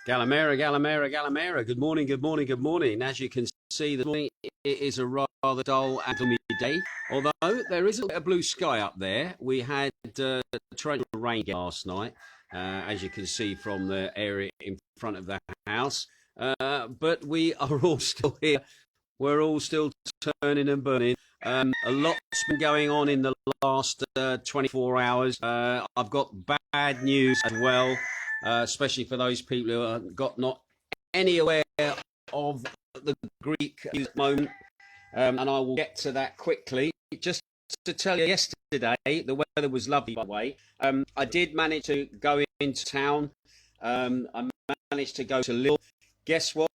Galamera, Galamera, Galamera. Good morning, good morning, good morning. As you can see, this morning it is a rather dull and gloomy day, although there is a bit of blue sky up there. We had torrential rain last night, as you can see from the area in front of the house. But we are all still here. We're all still turning and burning. A lot's been going on in the last 24 hours. I've got bad news as well. Especially for those people who have got not any aware of the Greek moment. And I will get to that quickly. Just to tell you, yesterday, the weather was lovely, by the way. I did manage to go into town. I managed to go to Lille. Guess what?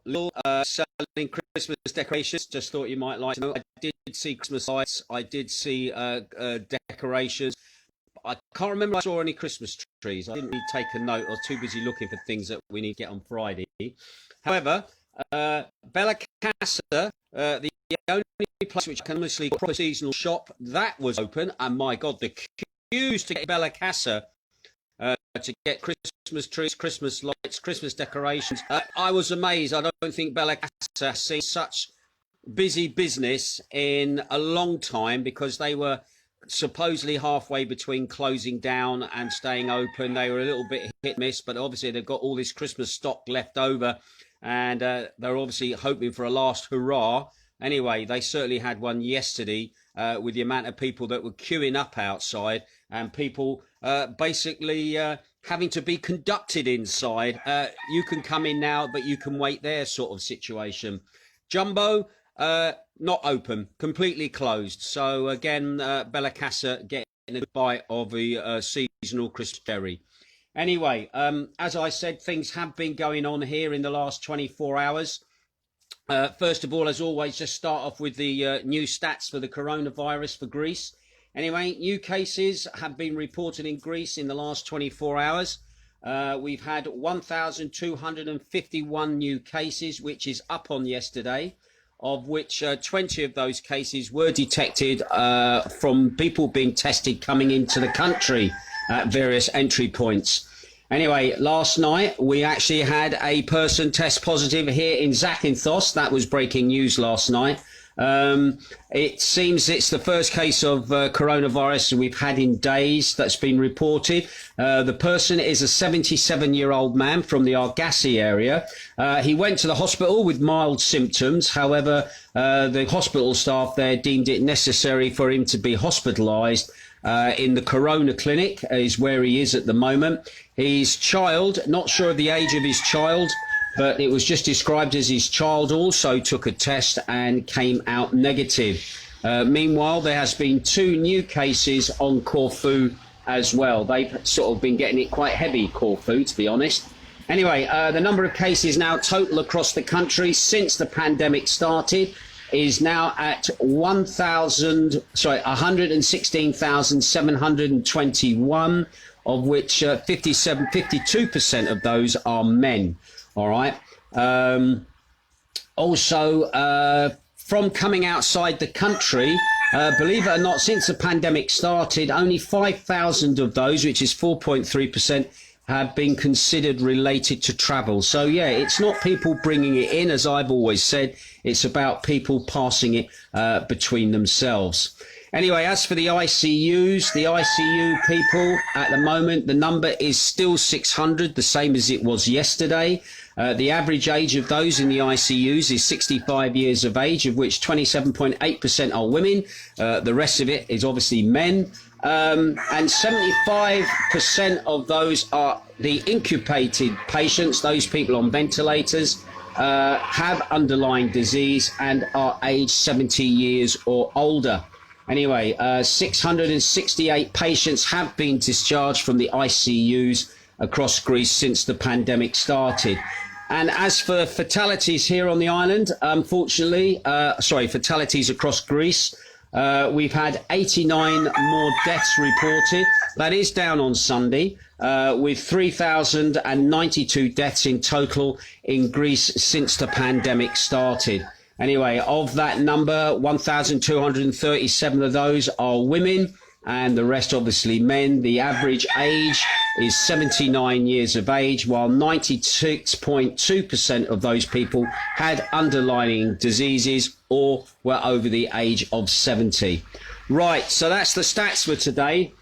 Lille selling Christmas decorations. Just thought you might like to know. I did see Christmas lights. I did see decorations. I can't remember if I saw any Christmas trees. I didn't really take a note. I was too busy looking for things that we need to get on Friday. However, Bella Casa, the only place which can honestly call a seasonal shop, that was open. And my God, the queues to get Bella Casa, to get Christmas trees, Christmas lights, Christmas decorations. I was amazed. I don't think Bella Casa has seen such busy business in a long time, because they were supposedly halfway between closing down and staying open. They were a little bit hit miss, but obviously they've got all this Christmas stock left over, and they're obviously hoping for a last hurrah. Anyway, they certainly had one yesterday, with the amount of people that were queuing up outside, and people basically having to be conducted inside. You can come in now, but you can wait there, sort of situation. Jumbo, not open, completely closed. So again, Bella Casa getting a good bite of the seasonal Christmas cherry. Anyway, as I said, things have been going on here in the last 24 hours. First of all, as always, just start off with the new stats for the coronavirus for Greece. Anyway, new cases have been reported in Greece in the last 24 hours. We've had 1,251 new cases, which is up on yesterday, of which 20 of those cases were detected from people being tested coming into the country at various entry points. Anyway, last night we actually had a person test positive here in Zakynthos. That was breaking news last night. It seems it's the first case of coronavirus we've had in days that's been reported. The person is a 77-year-old man from the Argasi area. He went to the hospital with mild symptoms. However, the hospital staff there deemed it necessary for him to be hospitalized in the Corona Clinic, is where he is at the moment. His child, not sure of the age of his child, but it was just described as his child also took a test and came out negative. Meanwhile, there has been 2 new cases on Corfu as well. They've sort of been getting it quite heavy, Corfu, to be honest. Anyway, the number of cases now total across the country since the pandemic started is now at 116,721, of which 52% of those are men. All right. Also, from coming outside the country, believe it or not, since the pandemic started, only 5,000 of those, which is 4.3%, have been considered related to travel. So, yeah, it's not people bringing it in, as I've always said. It's about people passing it between themselves. Anyway, as for the ICUs, the ICU people at the moment, the number is still 600, the same as it was yesterday. The average age of those in the ICUs is 65 years of age, of which 27.8% are women. The rest of it is obviously men. And 75% of those are the incubated patients, those people on ventilators, have underlying disease and are aged 70 years or older. Anyway, 668 patients have been discharged from the ICUs across Greece since the pandemic started. And as for fatalities here on the island, unfortunately, fatalities across Greece, we've had 89 more deaths reported. That is down on Sunday, with 3,092 deaths in total in Greece since the pandemic started. Anyway, of that number, 1,237 of those are women. and the rest obviously men. The average age is 79 years of age, while 96.2% of those people had underlying diseases or were over the age of 70. Right, so that's the stats for today.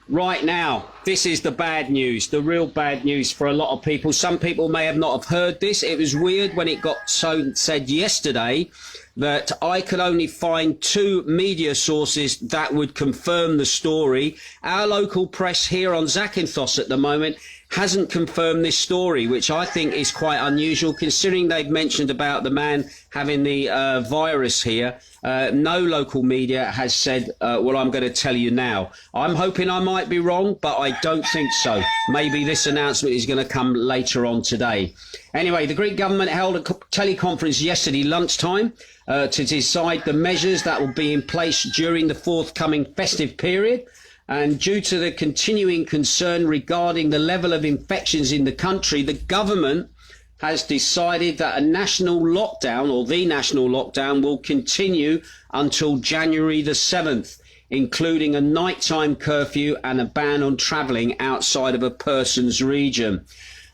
Right now, this is the bad news, the real bad news for a lot of people. Some people may have not have heard this. It was weird when it got said yesterday that I could only find 2 media sources that would confirm the story. Our local press here on Zakynthos at the moment hasn't confirmed this story, which I think is quite unusual considering they've mentioned about the man having the virus here. No local media has said what I'm going to tell you now. I'm hoping I might be wrong, but I don't think so. Maybe this announcement is going to come later on today. Anyway, the Greek government held a teleconference yesterday lunchtime to decide the measures that will be in place during the forthcoming festive period. And due to the continuing concern regarding the level of infections in the country, the government has decided that a national lockdown, or the national lockdown, will continue until January the 7th, including a nighttime curfew and a ban on travelling outside of a person's region.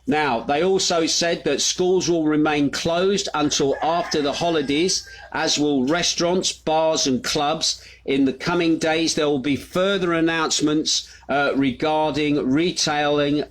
Now, they also said that schools will remain closed until after the holidays, as will restaurants, bars and clubs. In the coming days, there will be further announcements regarding retailing,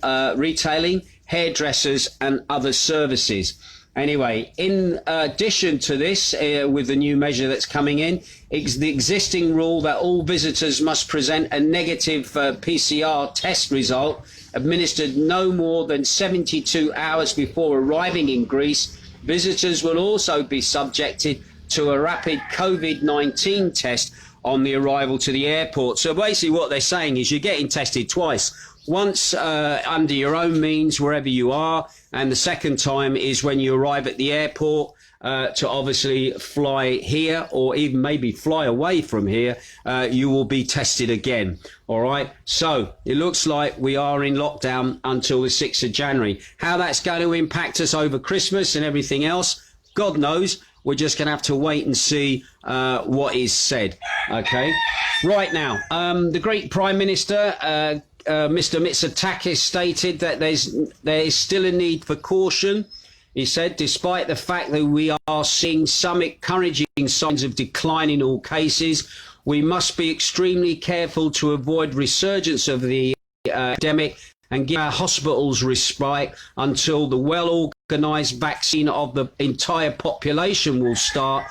hairdressers and other services. Anyway, in addition to this, with the new measure that's coming in, it's the existing rule that all visitors must present a negative PCR test result administered no more than 72 hours before arriving in Greece. Visitors will also be subjected to a rapid COVID-19 test on the arrival to the airport. So basically what they're saying is you're getting tested twice. Once under your own means, wherever you are, and the second time is when you arrive at the airport to obviously fly here or even maybe fly away from here, you will be tested again. All right. So it looks like we are in lockdown until the 6th of January. How that's going to impact us over Christmas and everything else, God knows. We're just going to have to wait and see what is said. OK, right now, the Greek Prime Minister, Mr. Mitsotakis, stated that there is still a need for caution. He said, despite the fact that we are seeing some encouraging signs of decline in all cases, we must be extremely careful to avoid resurgence of the epidemic and give our hospitals respite until the well-organised vaccine of the entire population will start,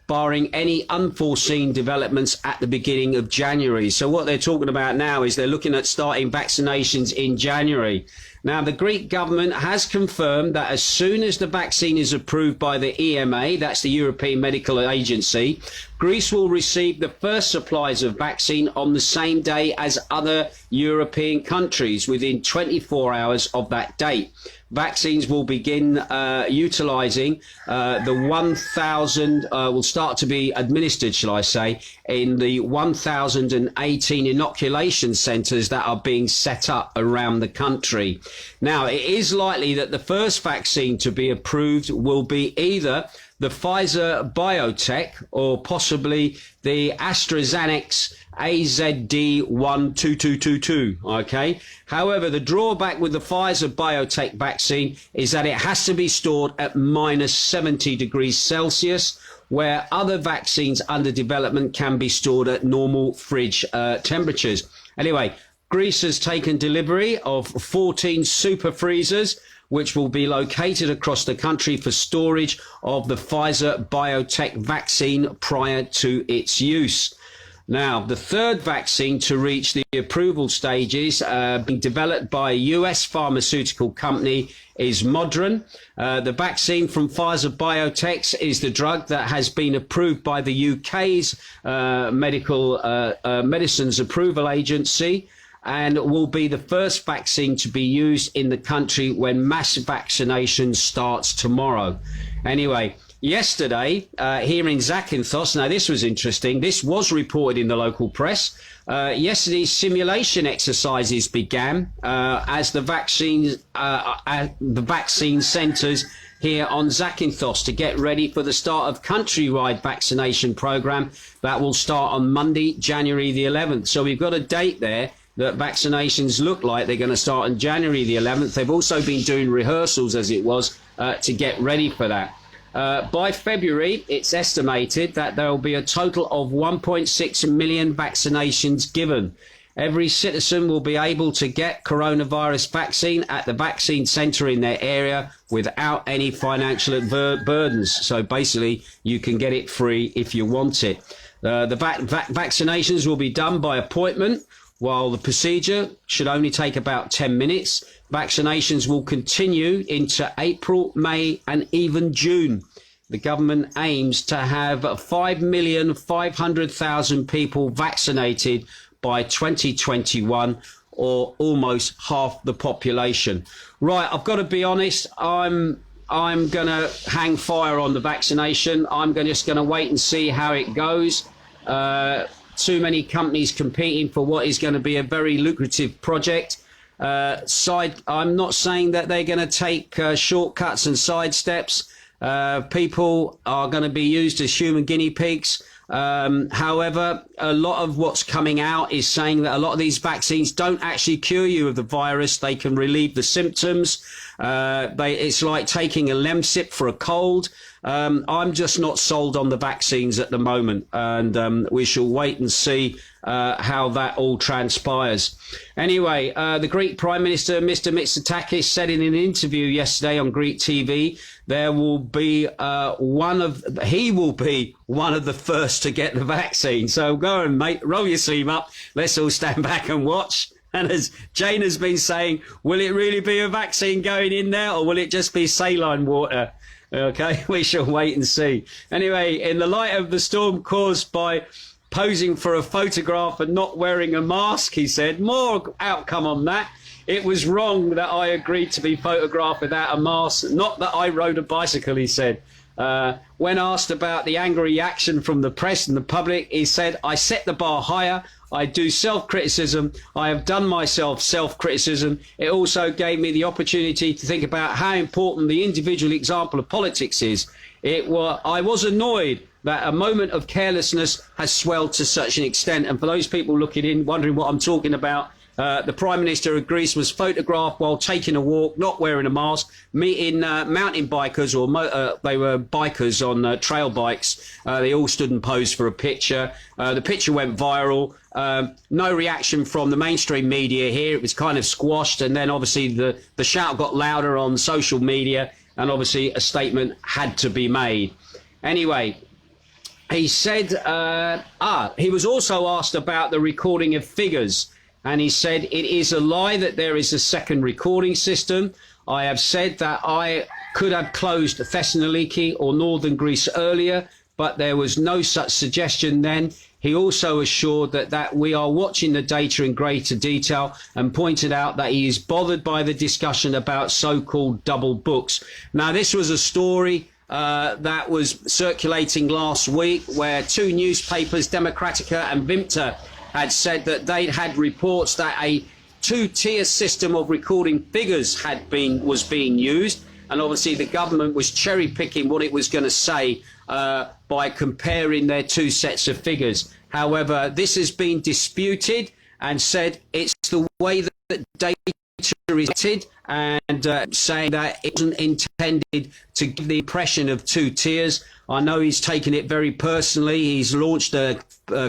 barring any unforeseen developments at the beginning of January. So what they're talking about now is they're looking at starting vaccinations in January. Now, the Greek government has confirmed that as soon as the vaccine is approved by the EMA, that's the European Medical Agency, Greece will receive the first supplies of vaccine on the same day as other European countries within 24 hours of that date. Vaccines will begin utilising the 1,000, will start to be administered, shall I say, in the 1,018 inoculation centres that are being set up around the country. Now, it is likely that the first vaccine to be approved will be either the Pfizer Biotech or possibly the AstraZeneca's AZD12222, okay? However, the drawback with the Pfizer Biotech vaccine is that it has to be stored at minus 70 degrees Celsius, where other vaccines under development can be stored at normal fridge temperatures. Anyway, Greece has taken delivery of 14 super freezers, which will be located across the country for storage of the Pfizer Biotech vaccine prior to its use. Now, the third vaccine to reach the approval stages being developed by a US pharmaceutical company is Modern. The vaccine from Pfizer Biotech is the drug that has been approved by the UK's Medicines Approval Agency, and will be the first vaccine to be used in the country when mass vaccination starts tomorrow. Anyway, yesterday here in Zakynthos. Now, this was interesting. This was reported in the local press. Yesterday's simulation exercises began as the vaccine centres here on Zakynthos to get ready for the start of countrywide vaccination programme that will start on Monday, January the 11th. So we've got a date there that vaccinations look like they're going to start on January the 11th. They've also been doing rehearsals, as it was, to get ready for that. By February, it's estimated that there will be a total of 1.6 million vaccinations given. Every citizen will be able to get coronavirus vaccine at the vaccine centre in their area without any financial burdens. So basically, you can get it free if you want it. The vaccinations will be done by appointment, while the procedure should only take about 10 minutes. Vaccinations will continue into April, May and even June. The government aims to have 5,500,000 people vaccinated by 2021, or almost half the population. Right, I've got to be honest, I'm going to hang fire on the vaccination. I'm just going to wait and see how it goes. Too many companies competing for what is going to be a very lucrative project. I'm not saying that they're going to take shortcuts and sidesteps. People are going to be used as human guinea pigs. However, a lot of what's coming out is saying that a lot of these vaccines don't actually cure you of the virus. They can relieve the symptoms. It's like taking a Lemsip for a cold. I'm just not sold on the vaccines at the moment, and we shall wait and see how that all transpires. Anyway, the Greek Prime Minister, Mr. Mitsotakis, said in an interview yesterday on Greek TV, he will be one of the first to get the vaccine. So go on, mate, roll your sleeve up. Let's all stand back and watch. And as Jane has been saying, will it really be a vaccine going in there, or will it just be saline water? Okay, we shall wait and see. Anyway, in the light of the storm caused by posing for a photograph and not wearing a mask, he said, more outcome on that. It was wrong that I agreed to be photographed without a mask, not that I rode a bicycle, he said. When asked about the angry reaction from the press and the public, he said, I set the bar higher. I do self-criticism. I have done myself self-criticism. It also gave me the opportunity to think about how important the individual example of politics is. I was annoyed that a moment of carelessness has swelled to such an extent. And for those people looking in, wondering what I'm talking about, the Prime Minister of Greece was photographed while taking a walk, not wearing a mask, meeting mountain bikers, or they were bikers on trail bikes. They all stood and posed for a picture. The picture went viral. No reaction from the mainstream media here. It was kind of squashed. And then obviously the shout got louder on social media, and obviously a statement had to be made. Anyway, he said, he was also asked about the recording of figures. And he said, it is a lie that there is a second recording system. I have said that I could have closed Thessaloniki or northern Greece earlier, but there was no such suggestion then. He also assured that we are watching the data in greater detail, and pointed out that he is bothered by the discussion about so-called double books. Now, this was a story that was circulating last week, where two newspapers, Democratica and Vimta, had said that they'd had reports that a two-tier system of recording figures was being used, and obviously the government was cherry-picking what it was going to say by comparing their two sets of figures. However, this has been disputed and said it's the way that data is edited, and saying that it wasn't intended to give the impression of two tiers. I know he's taken it very personally. He's launched a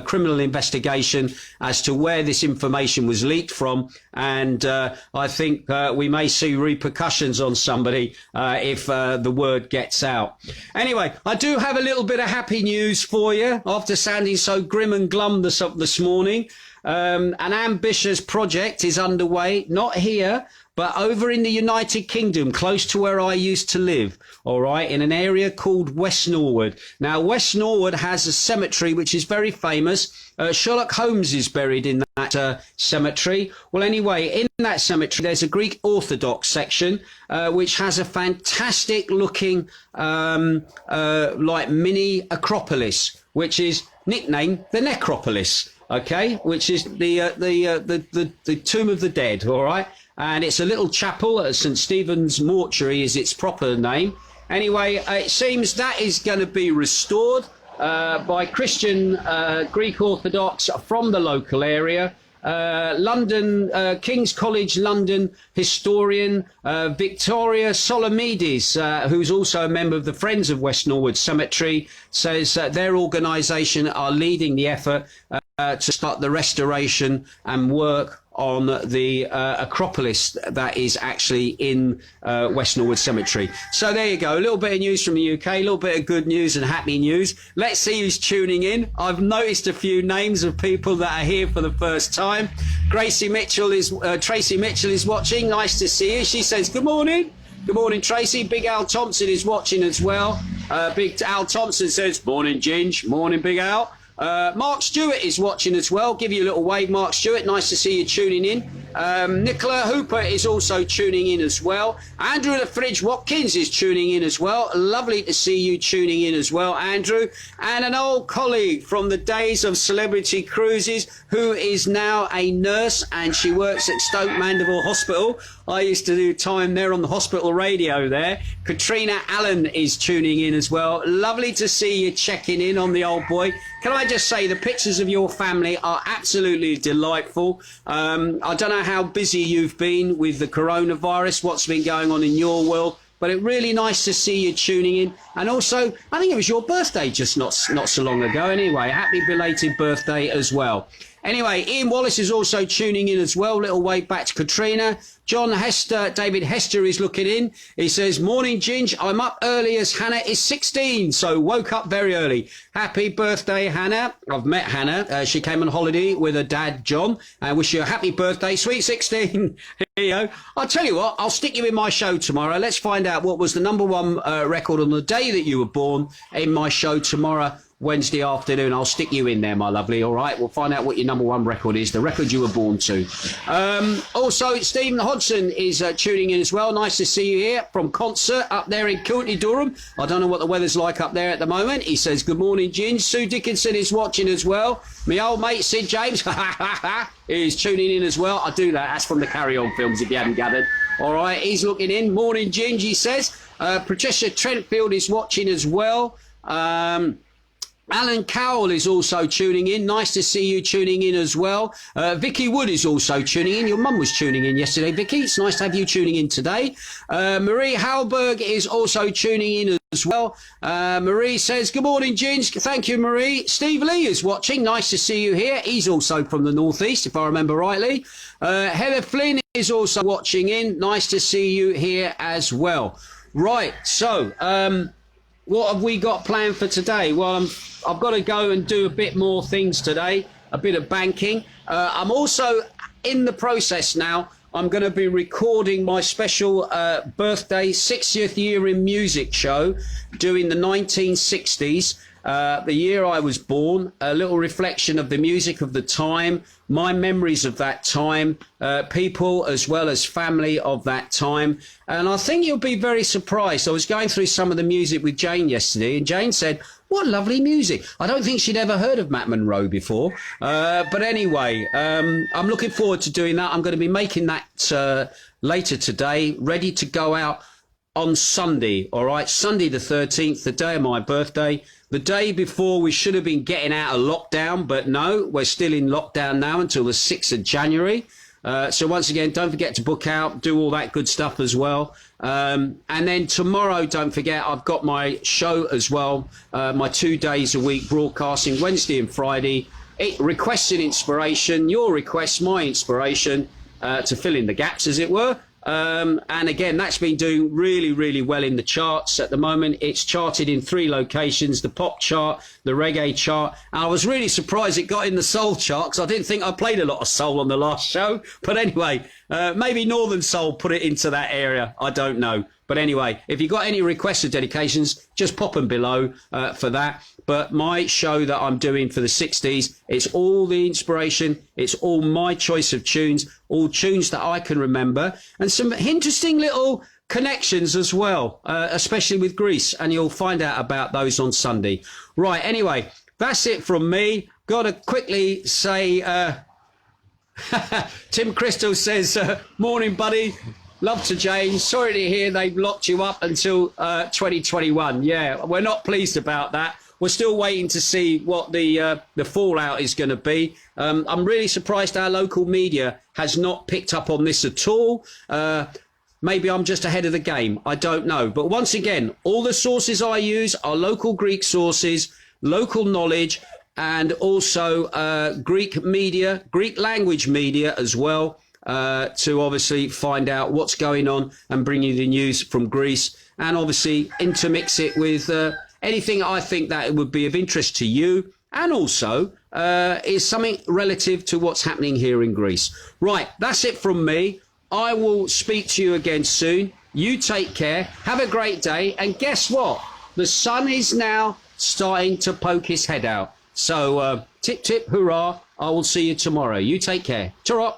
criminal investigation as to where this information was leaked from, and I think we may see repercussions on somebody if the word gets out. Anyway, I do have a little bit of happy news for you after sounding so grim and glum this morning. An ambitious project is underway, not here, but over in the United Kingdom, close to where I used to live, all right, in an area called West Norwood. Now, West Norwood has a cemetery which is very famous. Sherlock Holmes is buried in that cemetery. Well, anyway, in that cemetery, there's a Greek Orthodox section, which has a fantastic looking, like mini Acropolis, which is nicknamed the Necropolis, okay, which is the Tomb of the Dead, all right? And it's a little chapel at St. Stephen's Mortuary is its proper name. Anyway, it seems that is going to be restored by Christian Greek Orthodox from the local area. London, King's College London historian Victoria Solomides, who's also a member of the Friends of West Norwood Cemetery, says their organisation are leading the effort to start the restoration and work on the Acropolis that is actually in West Norwood Cemetery. So there you go, a little bit of news from the UK, a little bit of good news and happy news. Let's see who's tuning in. I've noticed a few names of people that are here for the first time. Tracy Mitchell is watching. Nice to see you. She says, good morning. Good morning, Tracy. Big Al Thompson is watching as well. Big Al Thompson says, morning, Ginge. Morning, Big Al. Mark Stewart is watching as well. Give you a little wave, Mark Stewart. Nice to see you tuning in. Nicola Hooper is also tuning in as well. Andrew the Fridge Watkins is tuning in as well. Lovely to see you tuning in as well, Andrew. And an old colleague from the days of Celebrity Cruises, who is now a nurse, and she works at Stoke Mandeville Hospital. I used to do time there on the hospital radio there. Katrina Allen is tuning in as well. Lovely to see you checking in on the old boy. Can I just say the pictures of your family are absolutely delightful. I don't know how busy you've been with the coronavirus, what's been going on in your world, but it's really nice to see you tuning in. And also, I think it was your birthday just not so long ago. Anyway, happy belated birthday as well. Anyway, Ian Wallace is also tuning in as well. Little wave back to Katrina. John Hester, David Hester is looking in. He says, morning, Ginge. I'm up early as Hannah is 16, so woke up very early. Happy birthday, Hannah. I've met Hannah. She came on holiday with her dad, John. I wish you a happy birthday, sweet 16. Here you go. I'll tell you what, I'll stick you in my show tomorrow. Let's find out what was the #1 record on the day that you were born in my show tomorrow. Wednesday afternoon. I'll stick you in there, my lovely. All right, we'll find out what your #1 record is, the record you were born to. Also, Stephen Hodgson is tuning in as well. Nice to see you here from concert up there in County Durham. I don't know what the weather's like up there at the moment. He says, good morning, Ginge. Sue Dickinson is watching as well. My old mate, Sid James, is tuning in as well. I do that. That's from the Carry On films, if you haven't gathered. All right, he's looking in. Morning, Ginge, he says. Patricia Trentfield is watching as well. Alan Cowell is also tuning in. Nice to see you tuning in as well. Vicky Wood is also tuning in. Your mum was tuning in yesterday, Vicky. It's nice to have you tuning in today. Marie Halberg is also tuning in as well. Marie says, good morning, Ginge. Thank you, Marie. Steve Lee is watching. Nice to see you here. He's also from the northeast, if I remember rightly. Heather Flynn is also watching in. Nice to see you here as well. Right, so what have we got planned for today? Well, I've got to go and do a bit more things today, a bit of banking. I'm also in the process now. I'm going to be recording my special birthday 60th year in music show, doing the 1960s, the year I was born, a little reflection of the music of the time, my memories of that time, people as well as family of that time. And I think you'll be very surprised. I was going through some of the music with Jane yesterday, and Jane said, what lovely music. I don't think she'd ever heard of Matt Monro before. But anyway, I'm looking forward to doing that. I'm going to be making that later today, ready to go out on Sunday. All right, Sunday the 13th, the day of my birthday. The day before we should have been getting out of lockdown, but no, we're still in lockdown now until the 6th of January. So once again, don't forget to book out, do all that good stuff as well. And then tomorrow, don't forget, I've got my show as well, my 2 days a week broadcasting, Wednesday and Friday. Requesting inspiration, your request, my inspiration, to fill in the gaps, as it were. And again, that's been doing really, really well in the charts at the moment. It's charted in 3 locations, the pop chart, the reggae chart. And I was really surprised it got in the soul chart, because I didn't think I played a lot of soul on the last show. But anyway, Maybe Northern Soul put it into that area. I don't know. But anyway, if you've got any requests or dedications, just pop them below for that. But my show that I'm doing for the 60s, it's all the inspiration. It's all my choice of tunes, all tunes that I can remember. And some interesting little connections as well, especially with Greece. And you'll find out about those on Sunday. Right, anyway, that's it from me. Got to quickly say... Tim Crystal says, morning, buddy. Love to James. Sorry to hear they've locked you up until 2021. Yeah, we're not pleased about that. We're still waiting to see what the fallout is going to be. I'm really surprised our local media has not picked up on this at all. Maybe I'm just ahead of the game. I don't know. But once again, all the sources I use are local Greek sources, local knowledge, and also Greek media, Greek language media as well, to obviously find out what's going on and bring you the news from Greece, and obviously intermix it with anything I think that would be of interest to you, and also is something relative to what's happening here in Greece. Right, that's it from me. I will speak to you again soon. You take care. Have a great day. And guess what? The sun is now starting to poke his head out. So tip, tip, hurrah. I will see you tomorrow. You take care. Ta-ra.